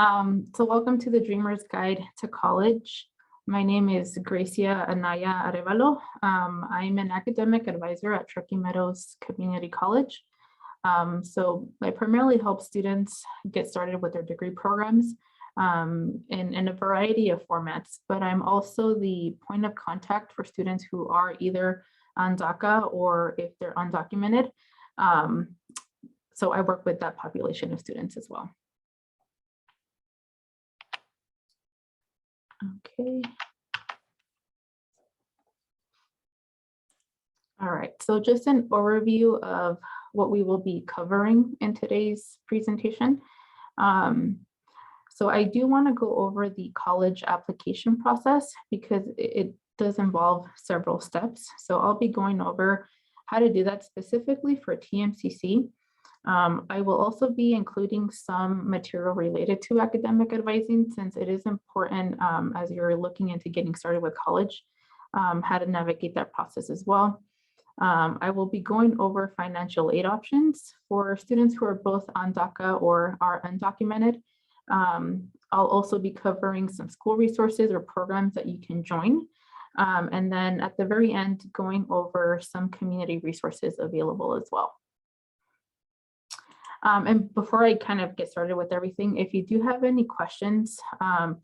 So welcome to the Dreamer's Guide to College. My name is Gracia Anaya Arevalo. I'm an academic advisor at Truckee Meadows Community College. So I primarily help students get started with their degree programs in a variety of formats, but I'm also the point of contact for students who are either on DACA or if they're undocumented. So I work with that population of students as well. Okay. All right, so just an overview of what we will be covering in today's presentation. So I do want to go over the college application process because it does involve several steps. So I'll be going over how to do that specifically for TMCC. I will also be including some material related to academic advising since it is important as you're looking into getting started with college, how to navigate that process as well. I will be going over financial aid options for students who are both on DACA or are undocumented. I'll also be covering some school resources or programs that you can join. And then at the very end, going over some community resources available as well. And before I kind of get started with everything, if you do have any questions,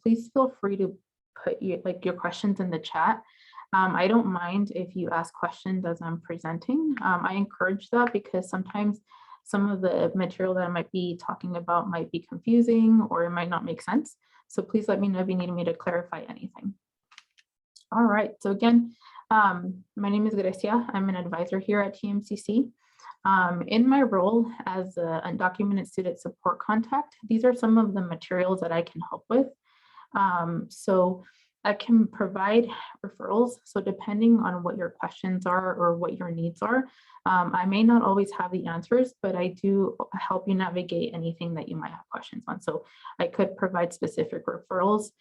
please feel free to put your questions in the chat. I don't mind if you ask questions as I'm presenting. I encourage that because sometimes some of the material that I might be talking about might be confusing or it might not make sense. So please let me know if you need me to clarify anything. All right, so again, my name is Gracia. I'm an advisor here at TMCC. In my role as an undocumented student support contact, these are some of the materials that I can help with. So I can provide referrals. So depending on what your questions are or what your needs are, I may not always have the answers, but I do help you navigate anything that you might have questions on. So I could provide specific referrals.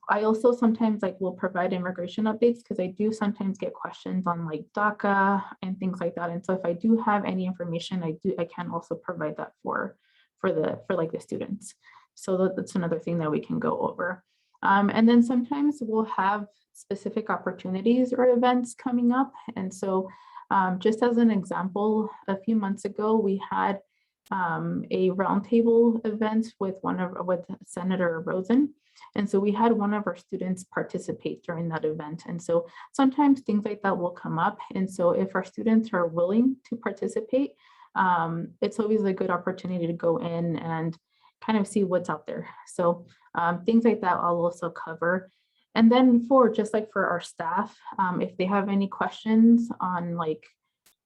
I also sometimes will provide immigration updates because I do sometimes get questions on DACA and things like that. And so if I do have any information, I can also provide that for the students. So that's another thing that we can go over. And then sometimes we'll have specific opportunities or events coming up. And so just as an example, a few months ago, we had a roundtable event with Senator Rosen. And so we had one of our students participate during that event. And so sometimes things like that will come up. And so if our students are willing to participate, it's always a good opportunity to go in and kind of see what's out there. So things like that I'll also cover. And then for our staff, if they have any questions on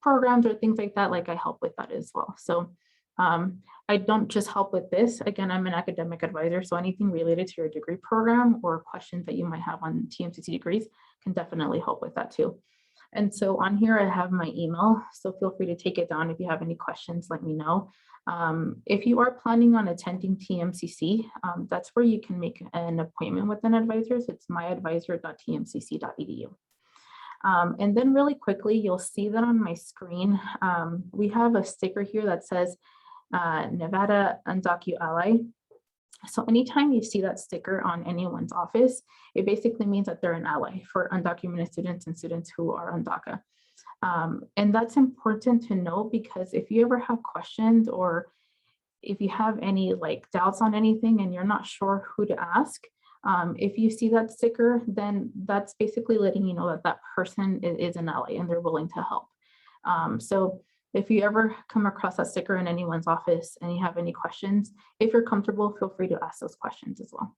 programs or things like that, I help with that as well. So I don't just help with this. Again, I'm an academic advisor, so anything related to your degree program or questions that you might have on TMCC degrees can definitely help with that too. And so on here, I have my email, so feel free to take it down. If you have any questions, let me know. If you are planning on attending TMCC, that's where you can make an appointment with an advisor. So it's myadvisor.tmcc.edu. And then really quickly, you'll see that on my screen, we have a sticker here that says Nevada Undocu Ally. So anytime you see that sticker on anyone's office, it basically means that they're an ally for undocumented students and students who are on DACA. And that's important to know because if you ever have questions or if you have any doubts on anything and you're not sure who to ask, if you see that sticker, then that's basically letting you know that that person is an ally and they're willing to help. So if you ever come across that sticker in anyone's office and you have any questions, if you're comfortable, feel free to ask those questions as well.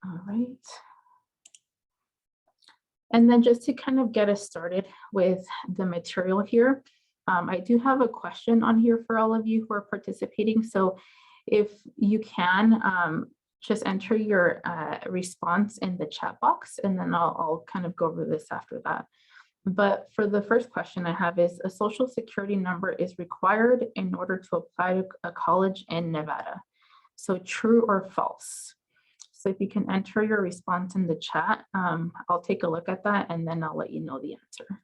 All right. And then just to kind of get us started with the material here, I do have a question on here for all of you who are participating. So if you can, just enter your response in the chat box, and then I'll kind of go over this after that. But for the first question I have is, a social security number is required in order to apply to a college in Nevada. So true or false? So if you can enter your response in the chat, I'll take a look at that and then I'll let you know the answer.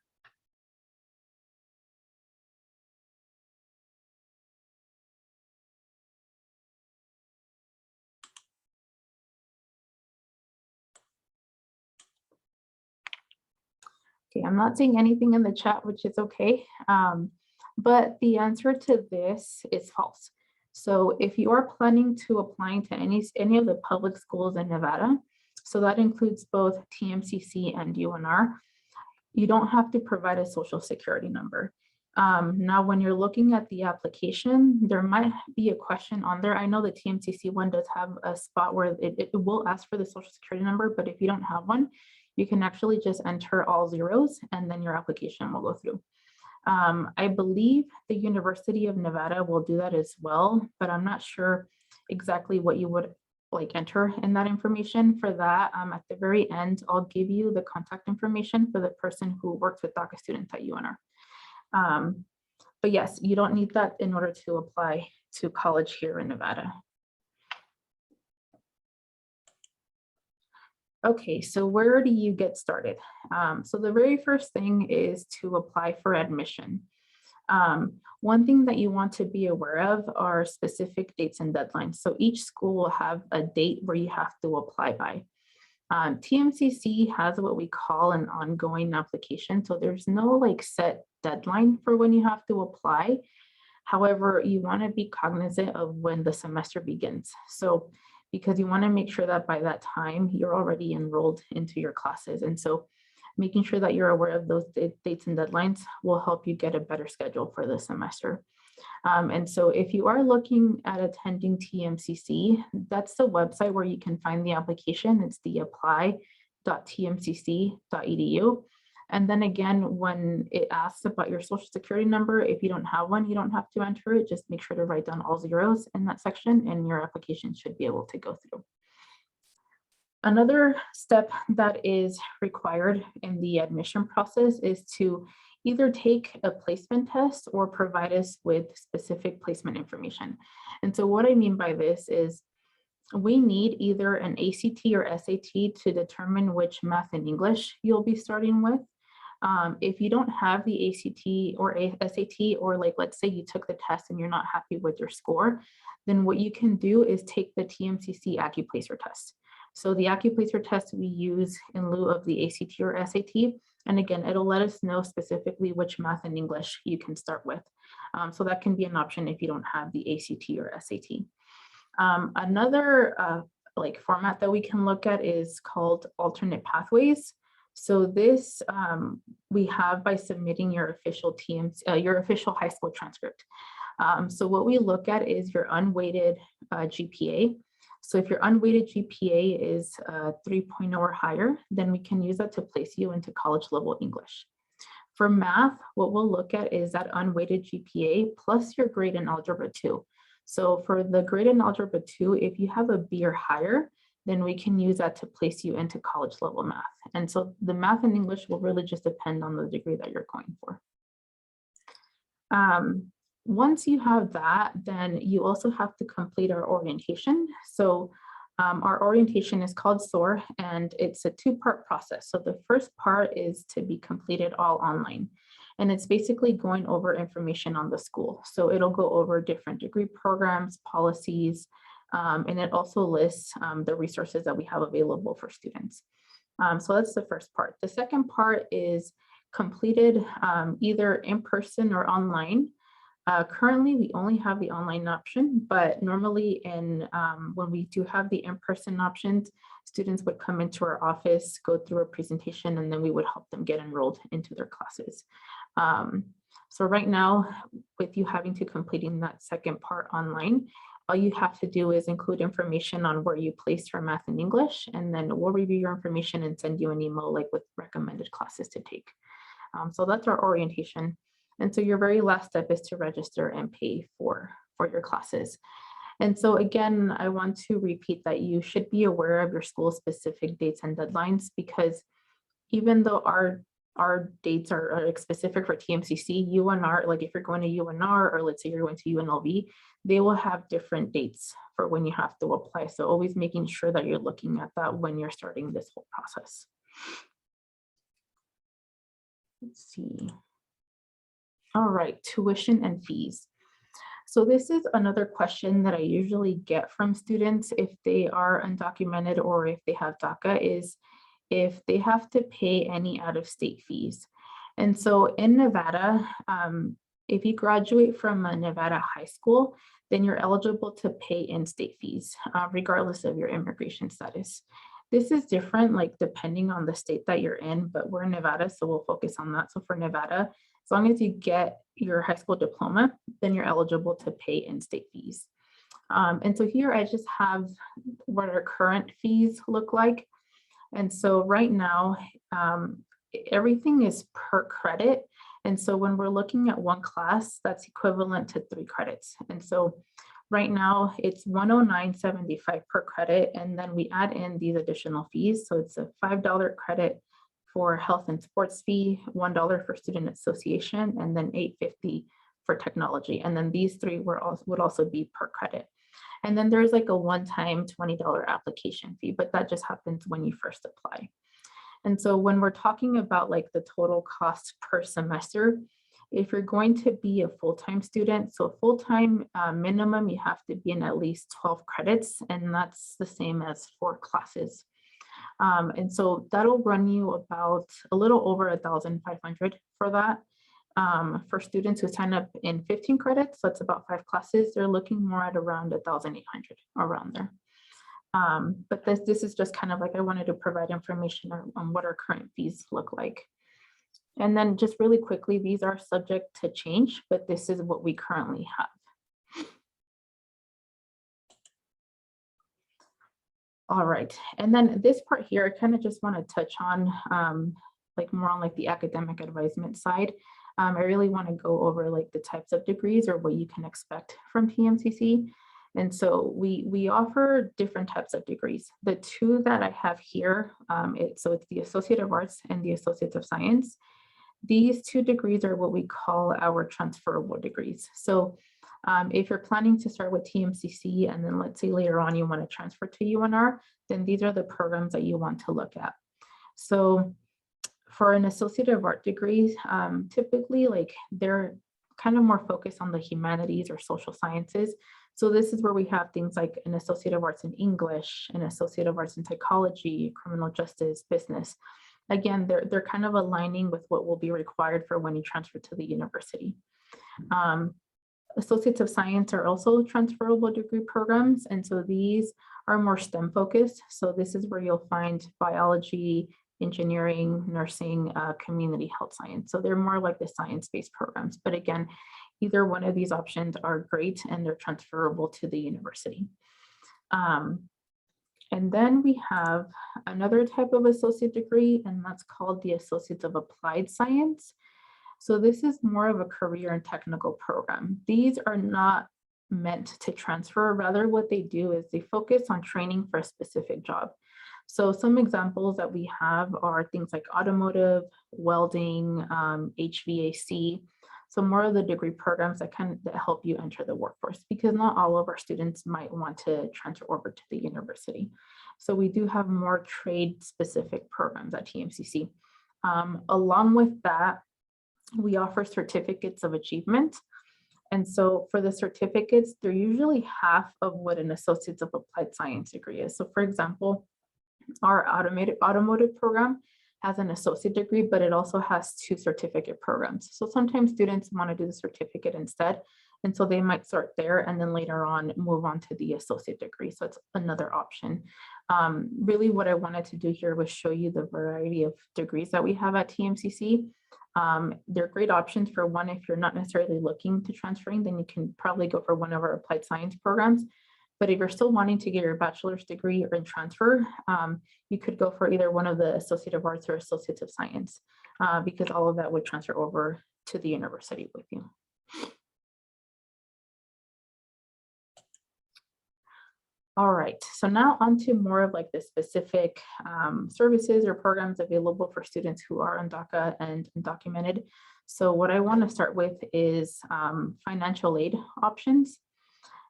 Okay, I'm not seeing anything in the chat, which is okay. But the answer to this is false. So if you are planning to applying to any of the public schools in Nevada, so that includes both TMCC and UNR, you don't have to provide a social security number. Now, when you're looking at the application, there might be a question on there. I know the TMCC one does have a spot where it will ask for the social security number, but if you don't have one, you can actually just enter all zeros and then your application will go through. I believe the University of Nevada will do that as well, but I'm not sure exactly what you would like enter in that information. For that, at the very end, I'll give you the contact information for the person who works with DACA students at UNR. But yes, you don't need that in order to apply to college here in Nevada. Okay, so where do you get started? So the very first thing is to apply for admission. One thing that you want to be aware of are specific dates and deadlines. So each school will have a date where you have to apply by. TMCC has what we call an ongoing application. So there's no like set deadline for when you have to apply. However, you want to be cognizant of when the semester begins. So because you want to make sure that by that time you're already enrolled into your classes. And so making sure that you're aware of those dates and deadlines will help you get a better schedule for the semester. And so if you are looking at attending TMCC, that's the website where you can find the application. It's the apply.tmcc.edu. And then again, when it asks about your social security number, if you don't have one, you don't have to enter it. Just make sure to write down all zeros in that section and your application should be able to go through. Another step that is required in the admission process is to either take a placement test or provide us with specific placement information. And so what I mean by this is we need either an ACT or SAT to determine which math and English you'll be starting with. If you don't have the ACT or SAT, or like, let's say you took the test and you're not happy with your score, then what you can do is take the TMCC AccuPlacer test. So the AccuPlacer test we use in lieu of the ACT or SAT. And again, it'll let us know specifically which math and English you can start with. So that can be an option if you don't have the ACT or SAT. Another like format that we can look at is called alternate pathways. So this we have by submitting your official your official high school transcript. So what we look at is your unweighted GPA. So if your unweighted GPA is 3.0 or higher, then we can use that to place you into college level English. For math, what we'll look at is that unweighted GPA plus your grade in Algebra 2. So for the grade in Algebra 2, if you have a B or higher, then we can use that to place you into college level math. And so the math and English will really just depend on the degree that you're going for. Once you have that, then you also have to complete our orientation. So our orientation is called SOAR, and it's a two-part process. So the first part is to be completed all online. And it's basically going over information on the school. So it'll go over different degree programs, policies, and it also lists the resources that we have available for students. So that's the first part. The second part is completed either in person or online. Currently, we only have the online option, but normally when we do have the in-person options, students would come into our office, go through a presentation, and then we would help them get enrolled into their classes. So right now, with you having to completing that second part online, all you have to do is include information on where you placed your math and English, and then we'll review your information and send you an email like with recommended classes to take. So that's our orientation. And so your very last step is to register and pay for your classes. And so again, I want to repeat that you should be aware of your school specific dates and deadlines, because even though our dates are specific for TMCC, UNR, like if you're going to UNR or let's say you're going to UNLV, they will have different dates for when you have to apply. So always making sure that you're looking at that when you're starting this whole process. Let's see. All right, tuition and fees. So this is another question that I usually get from students if they are undocumented or if they have DACA is, if they have to pay any out-of-state fees. And so in Nevada, if you graduate from a Nevada high school, then you're eligible to pay in-state fees, regardless of your immigration status. This is different, like depending on the state that you're in, but we're in Nevada, so we'll focus on that. So for Nevada, as long as you get your high school diploma, then you're eligible to pay in-state fees. And so here I just have what our current fees look like. And so right now, everything is per credit. And so when we're looking at one class, that's equivalent to 3 credits. And so right now it's $109.75 per credit. And then we add in these additional fees. So it's a $5 credit for health and sports fee, $1 for student association, and then $8.50 for technology. And then these 3 would also be per credit. And then there's like a one-time $20 application fee, but that just happens when you first apply. And so when we're talking about like the total cost per semester, if you're going to be a full-time student, so full-time minimum, you have to be in at least 12 credits, and that's the same as 4 classes. And so that'll run you about a little over $1,500 for that. For students who sign up in 15 credits, so it's about 5 classes, they're looking more at around $1,800, around there. But this is just kind of like I wanted to provide information on what our current fees look like. And then just really quickly, these are subject to change, but this is what we currently have. All right, and then this part here, I kind of just want to touch on like more on like the academic advisement side. I really want to go over like the types of degrees or what you can expect from TMCC. And so we offer different types of degrees. The 2 that I have here, so it's the Associate of Arts and the Associate of Science. These 2 degrees are what we call our transferable degrees. So if you're planning to start with TMCC and then let's say later on you want to transfer to UNR, then these are the programs that you want to look at. So for an Associate of Art degree, typically like they're kind of more focused on the humanities or social sciences. So this is where we have things like an Associate of Arts in English, an Associate of Arts in Psychology, Criminal Justice, Business. Again, they're kind of aligning with what will be required for when you transfer to the university. Associates of Science are also transferable degree programs. And so these are more STEM focused. So this is where you'll find biology, engineering, nursing, community health science. So they're more like the science-based programs. But again, either one of these options are great and they're transferable to the university. And then we have another type of associate degree, and that's called the Associates of Applied Science. So this is more of a career and technical program. These are not meant to transfer. Rather, what they do is they focus on training for a specific job. So some examples that we have are things like automotive, welding, HVAC. So more of the degree programs that help you enter the workforce, because not all of our students might want to transfer over to the university. So we do have more trade specific programs at TMCC. Along with that, we offer certificates of achievement. And so for the certificates, they're usually half of what an Associates of Applied Science degree is. So for example, our automotive program has an associate degree, but it also has 2 certificate programs. So sometimes students want to do the certificate instead. And so they might start there and then later on move on to the associate degree. So it's another option. Really what I wanted to do here was show you the variety of degrees that we have at TMCC. They're great options for one, if you're not necessarily looking to transferring, then you can probably go for one of our applied science programs. But if you're still wanting to get your bachelor's degree or in transfer, you could go for either one of the Associate of Arts or Associates of Science, because all of that would transfer over to the university with you. All right, so now onto more of like the specific services or programs available for students who are on DACA and undocumented. So what I want to start with is financial aid options.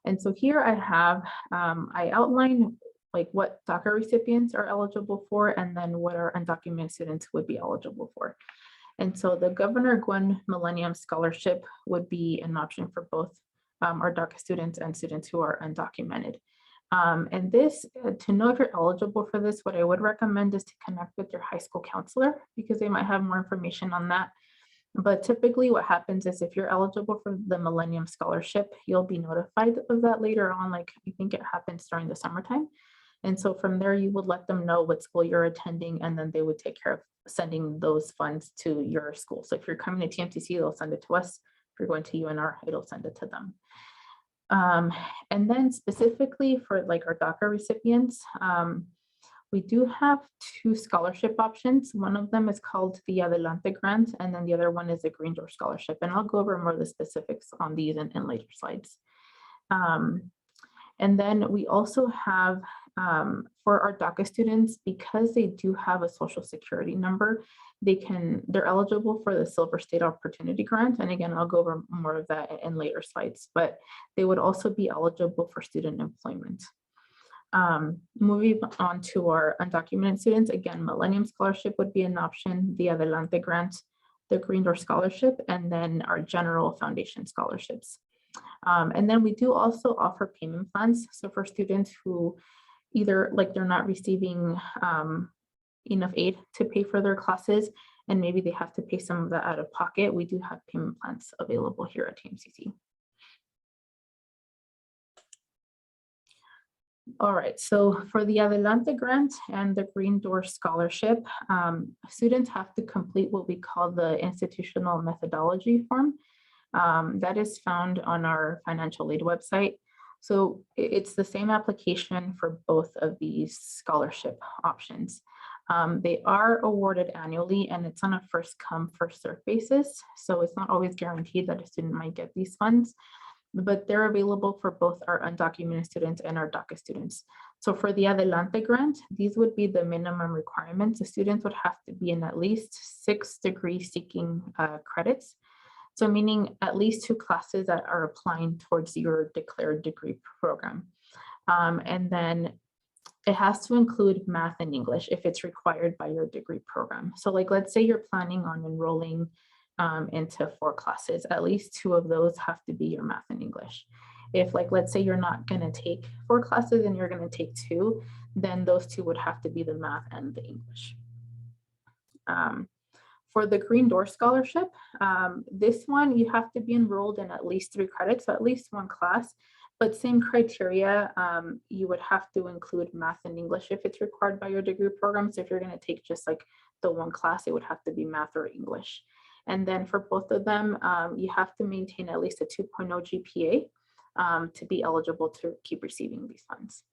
And so here I have, I outline like what DACA recipients are eligible for and then what our undocumented students would be eligible for. And so the Governor Gwen Millennium Scholarship would be an option for both our DACA students and students who are undocumented. And this, to know if you're eligible for this, what I would recommend is to connect with your high school counselor because they might have more information on that. But typically what happens is if you're eligible for the Millennium Scholarship, you'll be notified of that later on. Like I think it happens during the summertime. And so from there, you would let them know what school you're attending, and then they would take care of sending those funds to your school. So if you're coming to TMCC, they'll send it to us. If you're going to UNR, it'll send it to them. And then specifically for like our DACA recipients, we do have two scholarship options. One of them is called the Adelante grant, and then the other one is a Green Door scholarship. And I'll go over more of the specifics on these in later slides. And then we also have, for our DACA students, because they do have a social security number, they're eligible for the Silver State Opportunity Grant. And again, I'll go over more of that in later slides, but they would also be eligible for student employment. Moving on to our undocumented students, again, Millennium Scholarship would be an option, the Adelante grant, the Green Door Scholarship, and then our General Foundation scholarships. And then we do also offer payment plans. So for students who either like they're not receiving enough aid to pay for their classes, and maybe they have to pay some of that out of pocket, we do have payment plans available here at TMCC. All right, so for the Adelante grant and the Green Door scholarship, students have to complete what we call the institutional methodology form. That is found on our financial aid website. So it's the same application for both of these scholarship options. They are awarded annually, and it's on a first come, first served basis. So it's not always guaranteed that a student might get these funds, but they're available for both our undocumented students and our DACA students. So for the Adelante grant, these would be the minimum requirements. The students would have to be in at least 6 degree seeking credits. So meaning at least 2 classes that are applying towards your declared degree program. And then it has to include math and English if it's required by your degree program. So like, let's say you're planning on enrolling into 4 classes, at least 2 of those have to be your math and English. If like, let's say you're not gonna take 4 classes and you're gonna take 2, then those 2 would have to be the math and the English. For the Green Door scholarship, this one, you have to be enrolled in at least 3 credits, so at least 1 class, but same criteria, you would have to include math and English if it's required by your degree program. So if you're gonna take just like the 1 class, it would have to be math or English. And then for both of them, you have to maintain at least a 2.0 GPA to be eligible to keep receiving these funds.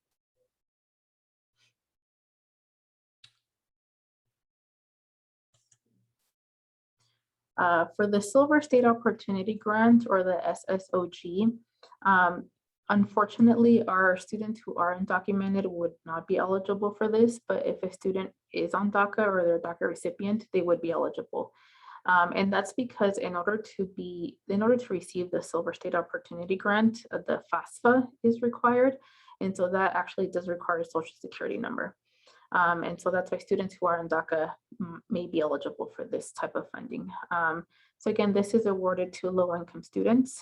For the Silver State Opportunity Grant, or the SSOG, unfortunately, our students who are undocumented would not be eligible for this, but if a student is on DACA or they're a DACA recipient, they would be eligible. And that's because in order to receive the Silver State Opportunity Grant, the FAFSA is required. And so that actually does require a social security number. And so that's why students who are in DACA may be eligible for this type of funding. So again, this is awarded to low-income students.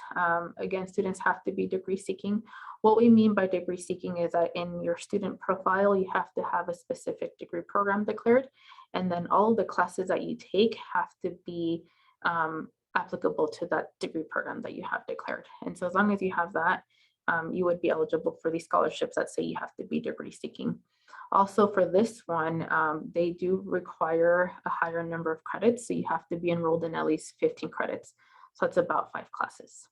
Again, students have to be degree seeking. What we mean by degree seeking is that in your student profile, you have to have a specific degree program declared, and then all of the classes that you take have to be applicable to that degree program that you have declared. And so as long as you have that, you would be eligible for these scholarships that say you have to be degree seeking. Also for this one, they do require a higher number of credits. So you have to be enrolled in at least 15 credits. So it's about 5 classes.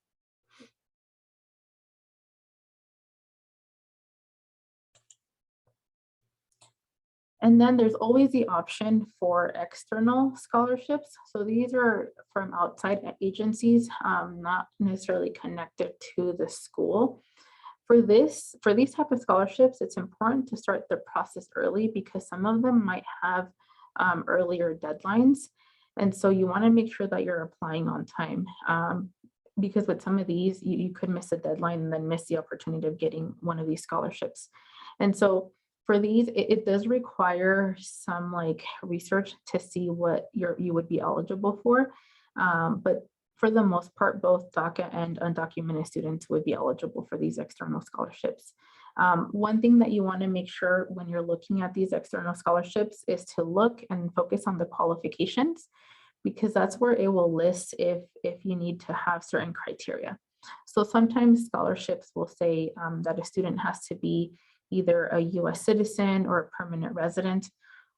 And then there's always the option for external scholarships. So these are from outside agencies, not necessarily connected to the school. For these type of scholarships, it's important to start the process early because some of them might have earlier deadlines. And so you want to make sure that you're applying on time because with some of these, you could miss a deadline and then miss the opportunity of getting one of these scholarships. And so for these, it does require some like research to see what you would be eligible for. But for the most part, both DACA and undocumented students would be eligible for these external scholarships. One thing that you want to make sure when you're looking at these external scholarships is to look and focus on the qualifications, because that's where it will list if you need to have certain criteria. So sometimes scholarships will say that a student has to be either a US citizen or a permanent resident.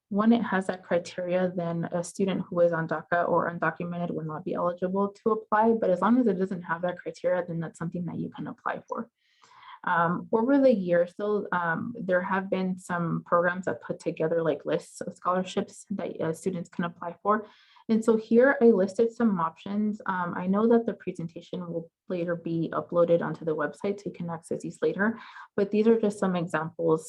When it has that criteria, then a student who is on DACA or undocumented will not be eligible to apply. But as long as it doesn't have that criteria, then that's something that you can apply for. Over the years, though, there have been some programs that put together like lists of scholarships that students can apply for. And so here I listed some options. I know that the presentation will later be uploaded onto the website, so you can access these later, but these are just some examples.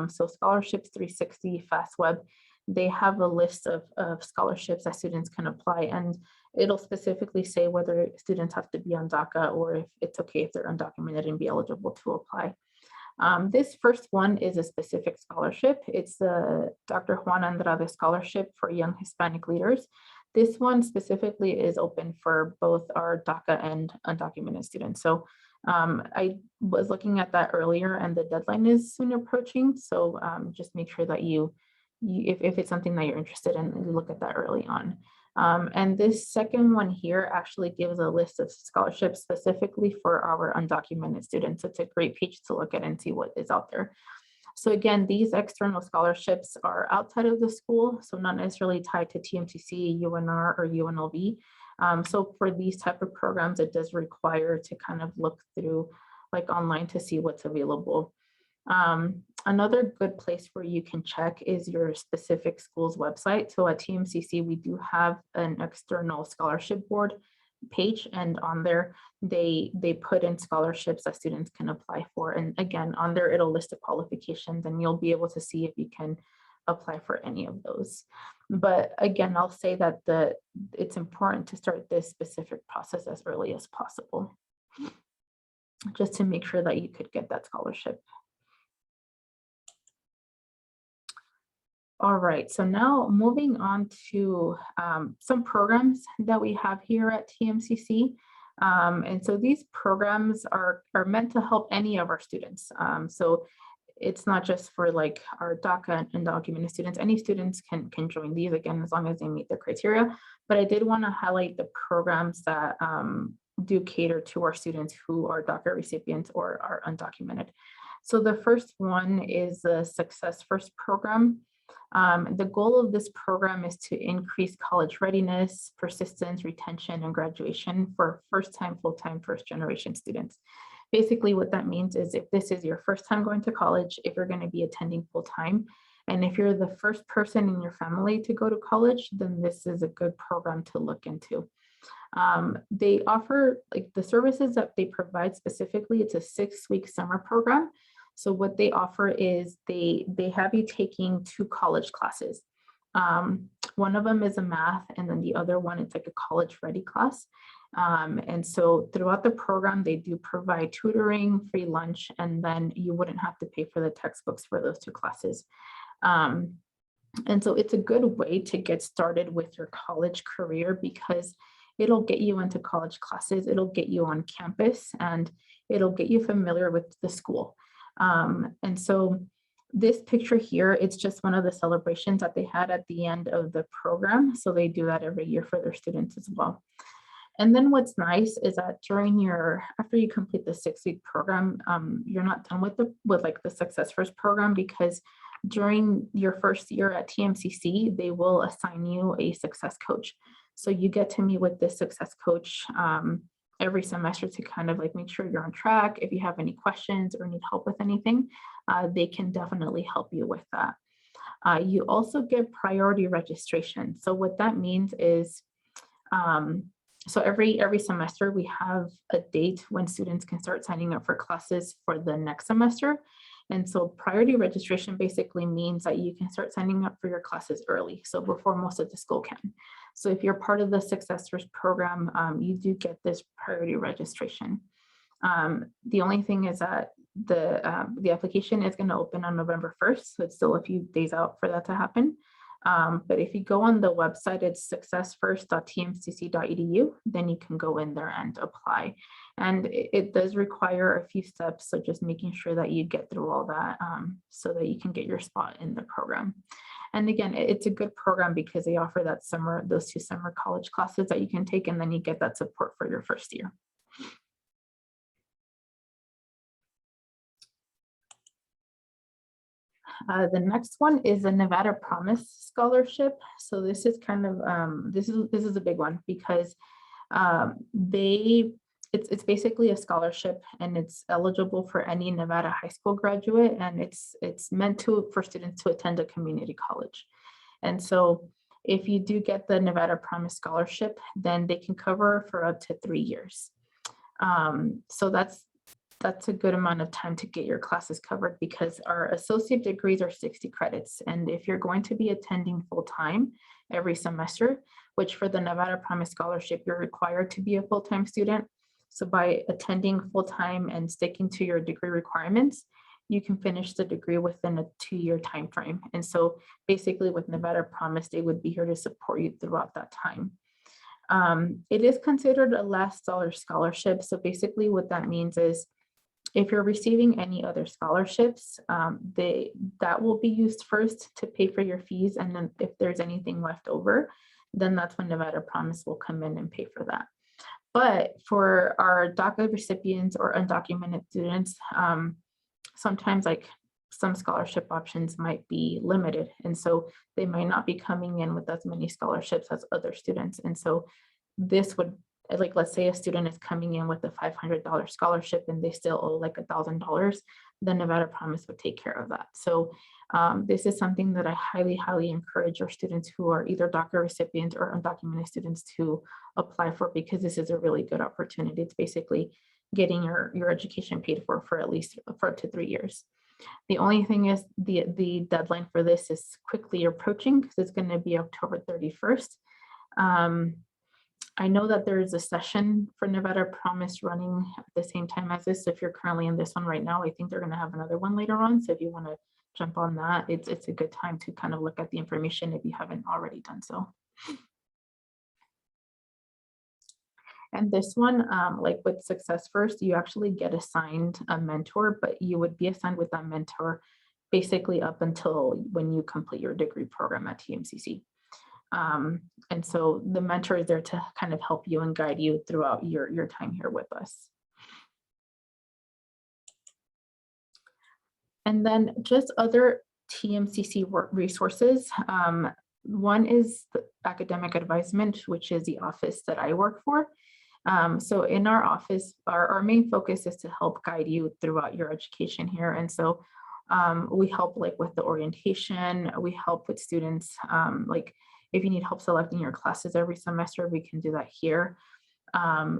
So Scholarships 360, FastWeb, they have a list of scholarships that students can apply, and it'll specifically say whether students have to be on DACA or if it's okay if they're undocumented and be eligible to apply. This first one is a specific scholarship. It's the Dr. Juan Andrade Scholarship for Young Hispanic Leaders. This one specifically is open for both our DACA and undocumented students. So I was looking at that earlier, and the deadline is soon approaching. So just make sure that if it's something that you're interested in, you look at that early on. And this second one here actually gives a list of scholarships specifically for our undocumented students. It's a great page to look at and see what is out there. So again, these external scholarships are outside of the school, so not necessarily tied to TMCC, UNR, or UNLV. So for these type of programs, it does require to kind of look through like online to see what's available. Another good place where you can check is your specific school's website. So at TMCC, we do have an external scholarship board page, and on there they put in scholarships that students can apply for. And again, on there it'll list the qualifications, and you'll be able to see if you can apply for any of those. But again, I'll say that it's important to start this specific process as early as possible, just to make sure that you could get that scholarship. All right, so now moving on to some programs that we have here at TMCC. And so these programs are meant to help any of our students. So it's not just for like our DACA and undocumented students. Any students can join these, again, as long as they meet the criteria. But I did want to highlight the programs that do cater to our students who are DACA recipients or are undocumented. So the first one is the Success First program. The goal of this program is to increase college readiness, persistence, retention, and graduation for first-time, full-time, first-generation students. Basically, what that means is if this is your first time going to college, if you're going to be attending full-time, and if you're the first person in your family to go to college, then this is a good program to look into. They offer like the services that they provide specifically. It's a 6-week summer program. So what they offer is they have you taking 2 college classes. One of them is a math, and then the other one, it's like a college ready class. And so throughout the program, they do provide tutoring, free lunch, and then you wouldn't have to pay for the textbooks for those 2 classes. And so it's a good way to get started with your college career, because it'll get you into college classes, it'll get you on campus, and it'll get you familiar with the school. And so this picture here, it's just one of the celebrations that they had at the end of the program. So they do that every year for their students as well. And then what's nice is that after you complete the 6-week program, you're not done with the Success First program, because during your first year at TMCC, they will assign you a success coach. So you get to meet with this success coach every semester to kind of like make sure you're on track. If you have any questions or need help with anything, they can definitely help you with that. You also get priority registration. So what that means is, so every semester we have a date when students can start signing up for classes for the next semester. And so priority registration basically means that you can start signing up for your classes early, so before most of the school can. So if you're part of the Success First program, you do get this priority registration. The only thing is that the application is going to open on November 1st, so it's still a few days out for that to happen. But if you go on the website, it's successfirst.tmcc.edu, then you can go in there and apply. And it does require a few steps. So just making sure that you get through all that so that you can get your spot in the program. And again, it's a good program because they offer that those 2 summer college classes that you can take, and then you get that support for your first year. The next one is a Nevada Promise Scholarship. So this is kind of, this is a big one because it's basically a scholarship, and it's eligible for any Nevada high school graduate, and it's meant for students to attend a community college. And so if you do get the Nevada Promise Scholarship, then they can cover for up to 3 years. So that's a good amount of time to get your classes covered, because our associate degrees are 60 credits. And if you're going to be attending full-time every semester, which for the Nevada Promise Scholarship, you're required to be a full-time student. So by attending full-time and sticking to your degree requirements, you can finish the degree within a 2-year time frame. And so basically with Nevada Promise, they would be here to support you throughout that time. It is considered a last dollar scholarship. So basically what that means is, if you're receiving any other scholarships, that will be used first to pay for your fees. And then if there's anything left over, then that's when Nevada Promise will come in and pay for that. But for our DACA recipients or undocumented students, sometimes like some scholarship options might be limited. And so they might not be coming in with as many scholarships as other students. And so this would, like, let's say a student is coming in with a $500 scholarship and they still owe like $1,000, then Nevada Promise would take care of that. So this is something that I highly encourage our students who are either DACA recipients or undocumented students to apply for, because this is a really good opportunity. It's basically getting your education paid for at least for up to 3 years. The only thing is the deadline for this is quickly approaching, because it's going to be October 31st. I know that there is a session for Nevada Promise running at the same time as this. So if you're currently in this one right now, I think they're going to have another one later on. So if you want to jump on that, it's a good time to kind of look at the information if you haven't already done so. And this one, like with Success First, you actually get assigned a mentor, but you would be assigned with that mentor basically up until when you complete your degree program at TMCC. And so the mentor is there to kind of help you and guide you throughout your time here with us. And then just other TMCC resources. One is the academic advisement, which is the office that I work for. So in our office, our main focus is to help guide you throughout your education here. And so we help like with the orientation, we help with students, like if you need help selecting your classes every semester, we can do that here.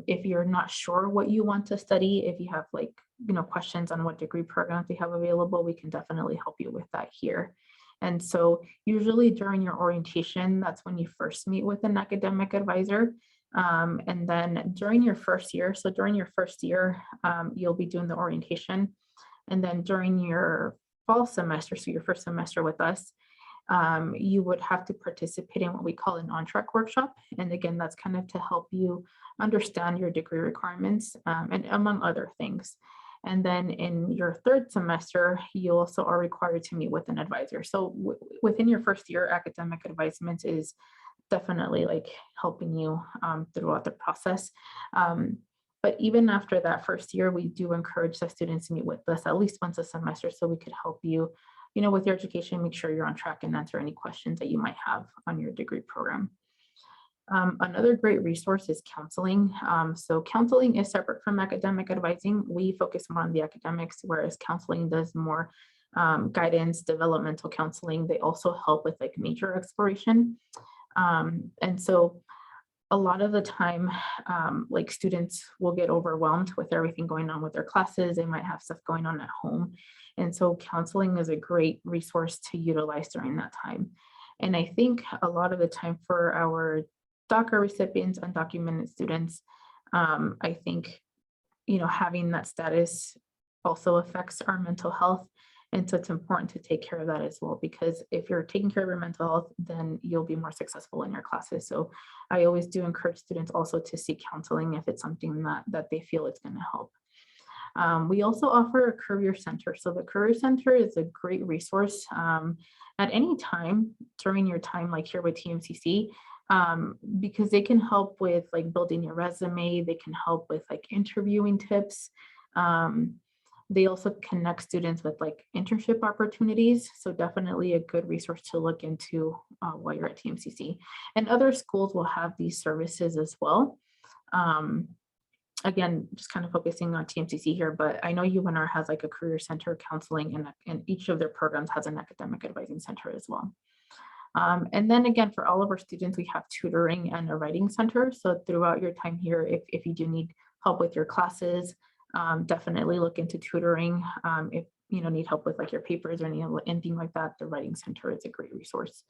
If you're not sure what you want to study, if you have like, questions on what degree programs we have available, we can definitely help you with that here. And so usually during your orientation, that's when you first meet with an academic advisor. And then during your first year, you'll be doing the orientation. And then during your fall semester, so your first semester with us, you would have to participate in what we call an on-track workshop. And again, that's kind of to help you understand your degree requirements and among other things. And then in your third semester, you also are required to meet with an advisor. So within your first year, academic advisement is definitely like helping you throughout the process. But even after that first year, we do encourage the students to meet with us at least once a semester so we could help you, with your education, make sure you're on track and answer any questions that you might have on your degree program. Another great resource is counseling. So counseling is separate from academic advising. We focus more on the academics, whereas counseling does more guidance, developmental counseling. They also help with like major exploration. And so a lot of the time, like students will get overwhelmed with everything going on with their classes. They might have stuff going on at home. And so counseling is a great resource to utilize during that time. And I think a lot of the time for our DACA recipients, undocumented students, I think, having that status also affects our mental health. And so it's important to take care of that as well, because if you're taking care of your mental health, then you'll be more successful in your classes. So I always do encourage students also to seek counseling if it's something that they feel it's going to help. We also offer a career center. So the career center is a great resource at any time during your time, like here with TMCC, because they can help with like building your resume. They can help with like interviewing tips. They also connect students with like internship opportunities. So definitely a good resource to look into while you're at TMCC. And other schools will have these services as well. Again, just kind of focusing on TMCC here, but I know UNR has like a career center, counseling, and each of their programs has an academic advising center as well. And then again, for all of our students, we have tutoring and a writing center. So throughout your time here, if you do need help with your classes, definitely look into tutoring. If you need help with like your papers or anything like that, the writing center is a great resource.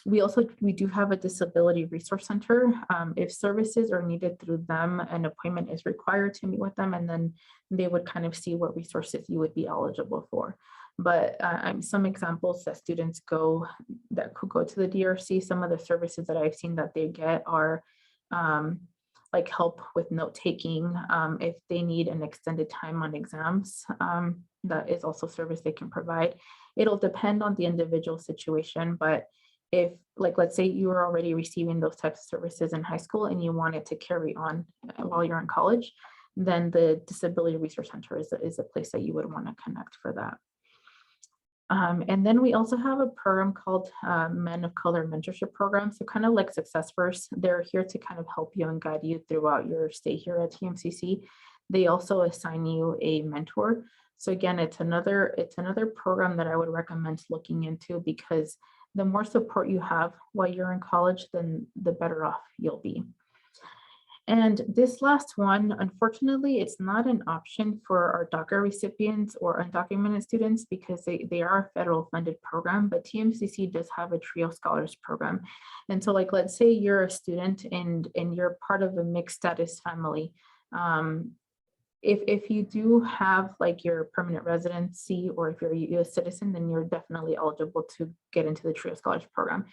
We do have a disability resource center. If services are needed through them, an appointment is required to meet with them, and then they would kind of see what resources you would be eligible for. But some examples that students that could go to the DRC, some of the services that I've seen that they get are like help with note taking. If they need an extended time on exams, that is also service they can provide. It'll depend on the individual situation, but if like, let's say you are already receiving those types of services in high school and you want it to carry on while you're in college, then the Disability Resource Center is a place that you would want to connect for that. And then we also have a program called Men of Color Mentorship Program. So kind of like Success First, they're here to kind of help you and guide you throughout your stay here at TMCC. They also assign you a mentor. So again, it's another program that I would recommend looking into, because the more support you have while you're in college, then the better off you'll be. And this last one, unfortunately, it's not an option for our DACA recipients or undocumented students, because they are a federal funded program, but TMCC does have a TRIO Scholars program. And so like, let's say you're a student and you're part of a mixed status family. If you do have like your permanent residency, or if you're a U.S. citizen, then you're definitely eligible to get into the TRIO Scholars program.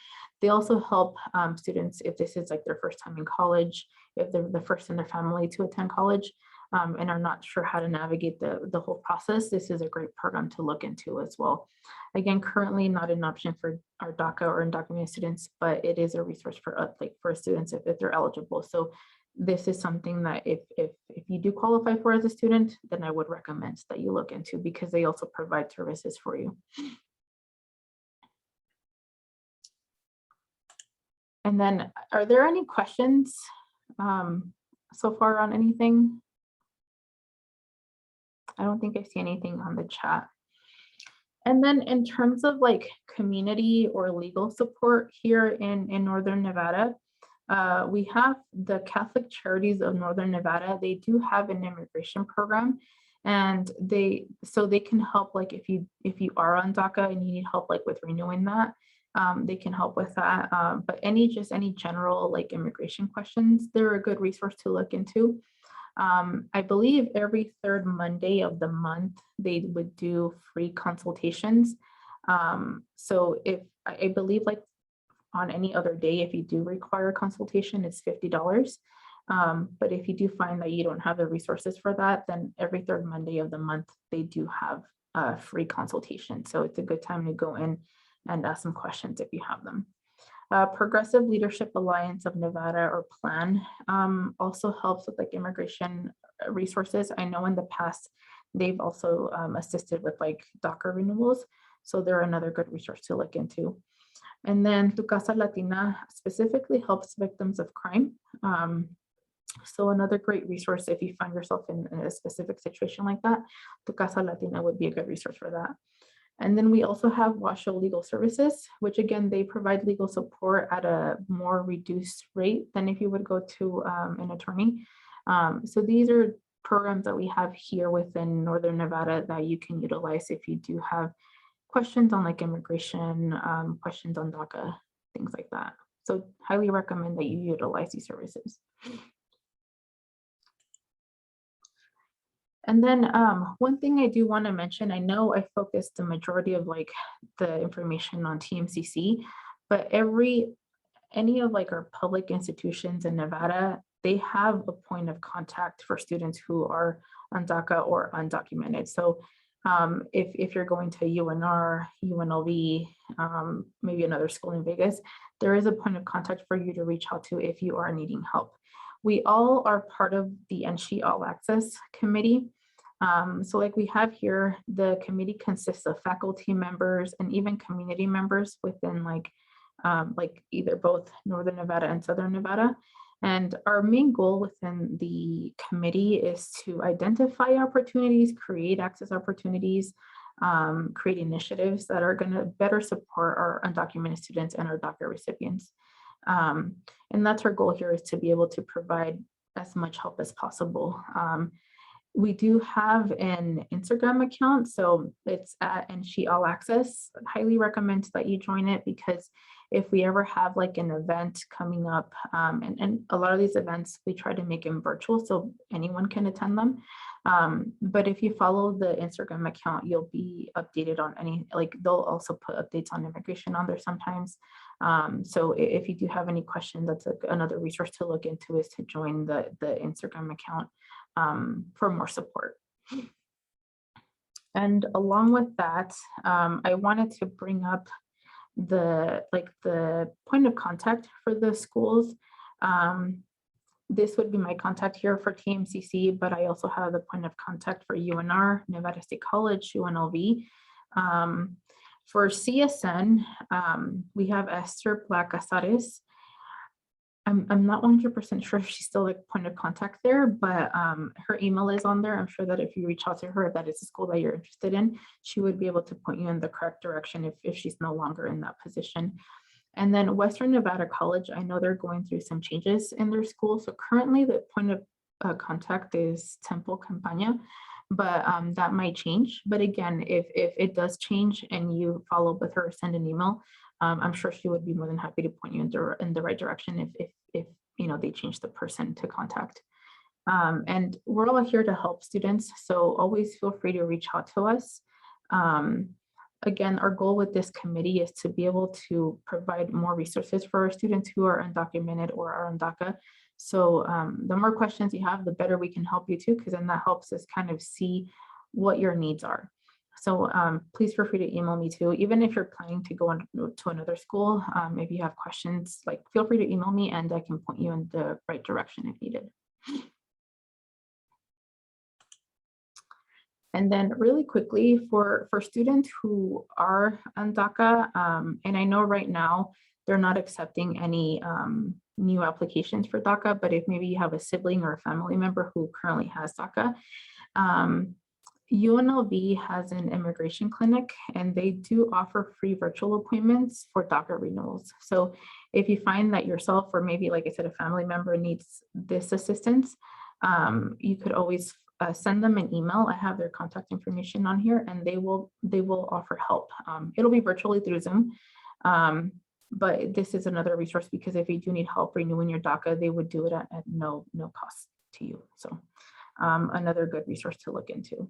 They also help students if this is like their first time in college, if they're the first in their family to attend college, and are not sure how to navigate the whole process. This is a great program to look into as well. Again, currently not an option for our DACA or undocumented students, but it is a resource for students if they're eligible. So this is something that if you do qualify for as a student, then I would recommend that you look into, because they also provide services for you. And then, are there any questions so far on anything? I don't think I see anything on the chat. And then in terms of like community or legal support here in Northern Nevada, we have the Catholic Charities of Northern Nevada. They do have an immigration program, and they can help, like if you are on DACA and you need help like with renewing that, they can help with that. But any general like immigration questions, they're a good resource to look into. I believe every third Monday of the month, they would do free consultations. So if I believe like on any other day, if you do require a consultation, it's $50. But if you do find that you don't have the resources for that, then every third Monday of the month, they do have a free consultation. So it's a good time to go in and ask some questions if you have them. Progressive Leadership Alliance of Nevada, or PLAN, also helps with like immigration resources. I know in the past, they've also assisted with like DACA renewals. So they're another good resource to look into. And then Tu Casa Latina specifically helps victims of crime. So another great resource if you find yourself in a specific situation like that, Tu Casa Latina would be a good resource for that. And then we also have Washoe Legal Services, which again, they provide legal support at a more reduced rate than if you would go to an attorney. So these are programs that we have here within Northern Nevada that you can utilize if you do have questions on like immigration, questions on DACA, things like that. So highly recommend that you utilize these services. And then one thing I do want to mention, I know I focused the majority of like the information on TMCC, but any of like our public institutions in Nevada, they have a point of contact for students who are on DACA or undocumented. So if you're going to UNR, UNLV, maybe another school in Vegas, there is a point of contact for you to reach out to if you are needing help. We all are part of the NSHE All Access Committee. So like we have here, the committee consists of faculty members and even community members within like either both Northern Nevada and Southern Nevada. And our main goal within the committee is to identify opportunities, create access opportunities, create initiatives that are going to better support our undocumented students and our DACA recipients. And that's our goal here, is to be able to provide as much help as possible. We do have an Instagram account, so it's at NSHE All Access. I highly recommend that you join it, because if we ever have like an event coming up, and a lot of these events, we try to make them virtual so anyone can attend them. But if you follow the Instagram account, you'll be updated on any, like they'll also put updates on immigration on there sometimes. So if you do have any questions, that's another resource to look into, is to join the Instagram account for more support. And along with that, I wanted to bring up the point of contact for the schools. This would be my contact here for TMCC, but I also have the point of contact for UNR, Nevada State College, UNLV. For CSN, we have Esther Black-Casares. I'm not 100% sure if she's still the point of contact there, but her email is on there. I'm sure that if you reach out to her, if that is a school that you're interested in, she would be able to point you in the correct direction if she's no longer in that position. And then Western Nevada College, I know they're going through some changes in their school. So currently the point of contact is Temple Campagna, but that might change. But again, if it does change and you follow up with her, send an email, I'm sure she would be more than happy to point you in the right direction if you know they change the person to contact. And we're all here to help students, so always feel free to reach out to us. Again, our goal with this committee is to be able to provide more resources for our students who are undocumented or are on DACA. So the more questions you have, the better we can help you too, because then that helps us kind of see what your needs are. So please feel free to email me too. Even if you're planning to go on to another school, if you have questions, like feel free to email me and I can point you in the right direction if needed. And then really quickly for students who are on DACA, and I know right now they're not accepting any new applications for DACA, but if maybe you have a sibling or a family member who currently has DACA, UNLV has an immigration clinic and they do offer free virtual appointments for DACA renewals. So if you find that yourself, or maybe like I said, a family member needs this assistance, you could always send them an email. I have their contact information on here and they will offer help. It'll be virtually through Zoom. But this is another resource, because if you do need help renewing your DACA, they would do it at no cost to you. So another good resource to look into.